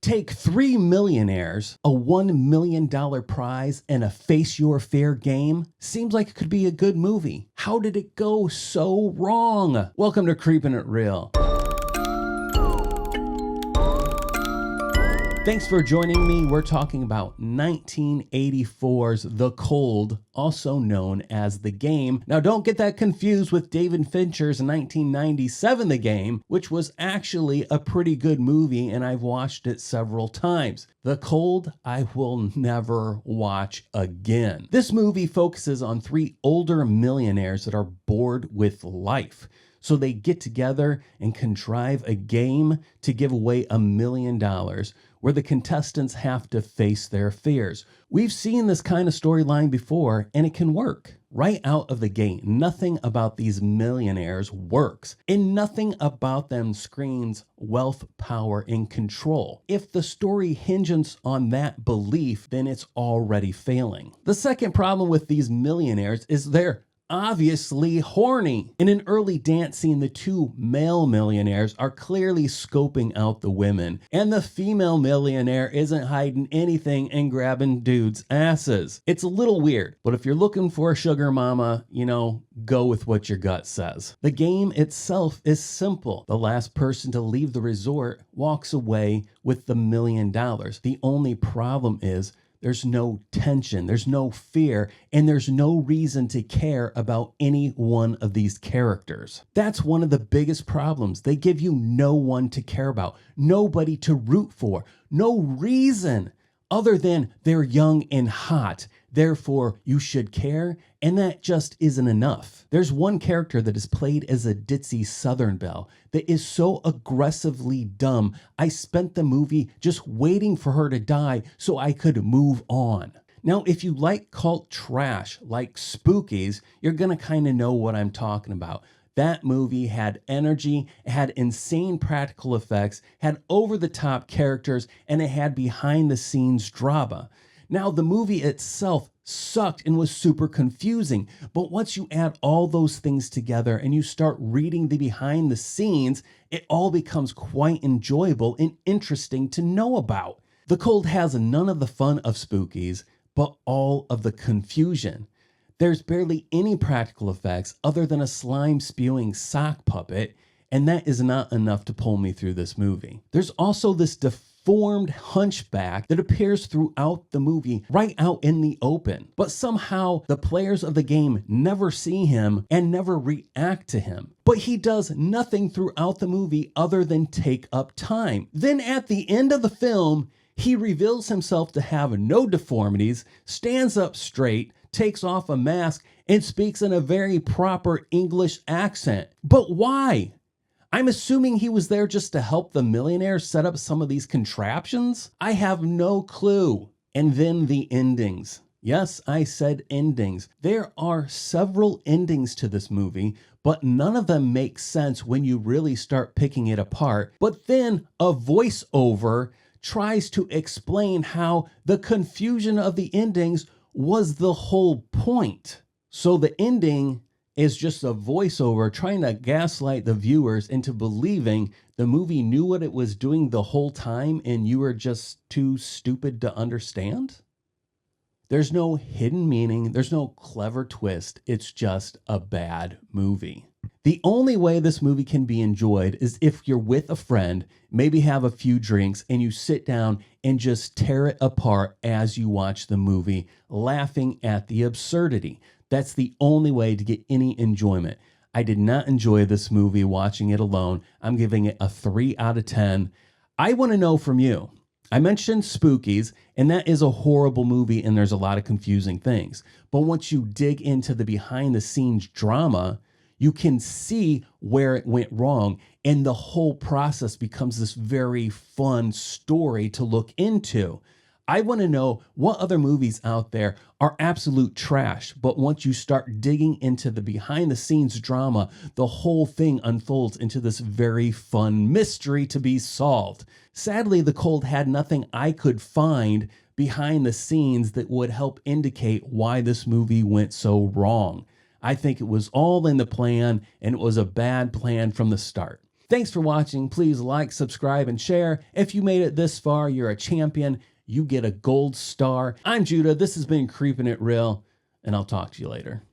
Take 3 millionaires, a $1 million prize, and a face your fear game. Seems like it could be a good movie. How did it go so wrong? Welcome to Creepin' It Real. Thanks for joining me. We're talking about 1984's The Cold, also known as The Game. Now, don't get that confused with David Fincher's 1997 The Game, which was actually a pretty good movie, and I've watched it several times. The Cold, I will never watch again. This movie focuses on 3 older millionaires that are bored with life. So they get together and contrive a game to give away $1 million where the contestants have to face their fears. We've seen this kind of storyline before, and it can work. Right out of the gate, nothing about these millionaires works, and nothing about them screams wealth, power, and control. If the story hinges on that belief, then it's already failing. The second problem with these millionaires is they're obviously horny. In an early dance scene, the 2 male millionaires are clearly scoping out the women, and the female millionaire isn't hiding anything and grabbing dudes' asses. It's a little weird, but if you're looking for a sugar mama, go with what your gut says. The game itself is simple. The last person to leave the resort walks away with the $1 million. The only problem is there's no tension, there's no fear, and there's no reason to care about any one of these characters. That's one of the biggest problems. They give you no one to care about, nobody to root for, no reason other than they're young and hot. Therefore, you should care, and that just isn't enough. There's one character that is played as a ditzy Southern belle that is so aggressively dumb, I spent the movie just waiting for her to die so I could move on. Now, if you like cult trash like Spookies, you're gonna kind of know what I'm talking about. That movie had energy, it had insane practical effects, had over-the-top characters, and it had behind-the-scenes drama. Now, the movie itself sucked and was super confusing, but once you add all those things together and you start reading the behind the scenes, it all becomes quite enjoyable and interesting to know about. The Cold has none of the fun of Spookies, but all of the confusion. There's barely any practical effects other than a slime-spewing sock puppet, and that is not enough to pull me through this movie. There's also this deformed hunchback that appears throughout the movie right out in the open, but somehow the players of the game never see him and never react to him. But he does nothing throughout the movie other than take up time. Then at the end of the film, he reveals himself to have no deformities, stands up straight, takes off a mask, and speaks in a very proper English accent. But why? I'm assuming he was there just to help the millionaires set up some of these contraptions? I have no clue. And then the endings. Yes, I said endings. There are several endings to this movie, but none of them make sense when you really start picking it apart. But then a voiceover tries to explain how the confusion of the endings was the whole point. So the ending is just a voiceover trying to gaslight the viewers into believing the movie knew what it was doing the whole time and you were just too stupid to understand? There's no hidden meaning, there's no clever twist, it's just a bad movie. The only way this movie can be enjoyed is if you're with a friend, maybe have a few drinks, and you sit down and just tear it apart as you watch the movie, laughing at the absurdity. That's the only way to get any enjoyment. I did not enjoy this movie watching it alone. I'm giving it a 3 out of 10. I want to know from you. I mentioned Spookies, and that is a horrible movie, and there's a lot of confusing things. But once you dig into the behind-the-scenes drama, you can see where it went wrong, and the whole process becomes this very fun story to look into. I want to know what other movies out there are absolute trash, but once you start digging into the behind-the-scenes drama, the whole thing unfolds into this very fun mystery to be solved. Sadly, The Cold had nothing I could find behind the scenes that would help indicate why this movie went so wrong. I think it was all in the plan, and it was a bad plan from the start. Thanks for watching. Please like, subscribe, and share. If you made it this far, you're a champion. You get a gold star. I'm Judah. This has been Creepin' It Real, and I'll talk to you later.